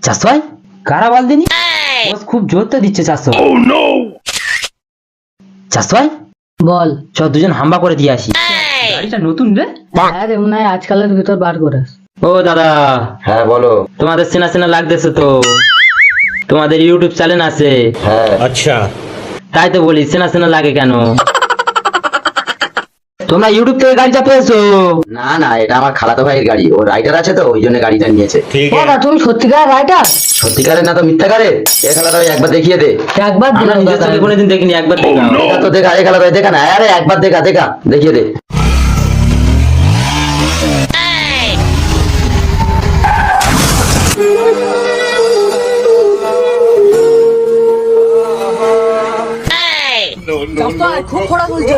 চারশো হয় কারা বল দিনি খুব জোর তো দিচ্ছে 400 400 হয় বল। চ দুজন হাম্বা করে দিয়ে আসি গাড়িটা নতুন রে হ্যাঁ রে, মনে হয় আজকালের ভিতর বার করে। ও দাদা হ্যাঁ বলো। তোমাদের চেনা চেনা লাগতেছে তো, তোমাদের ইউটিউব চ্যানেল আছে? হ্যাঁ अच्छा তাই তো বলি চেনা চেনা লাগে কেন? তোমরা ইউটিউব থেকে গাড়িটা পেয়েছো? না না, এটা আমার খালাতো ভাইয়ের গাড়ি, ও রাইডার আছে তো ওই জন্য গাড়িটা নিয়েছে। ठीक দাদা है তুমি সত্যিকার রাইটার? সত্যিকারের না তো মিথ্যাকারের? এ খালাতো ভাই একবার দেখিয়ে দে। একবার আমরা দিলাম নিজের দাদা। চোখে কোনোদিন দেখিনি, একবার দেখাও। দেখা তো দেখা, এ খালাতো ভাই দেখা না, আরে একবার দেখা দেখা দেখিয়ে দে। খুব খোড়া বলছো।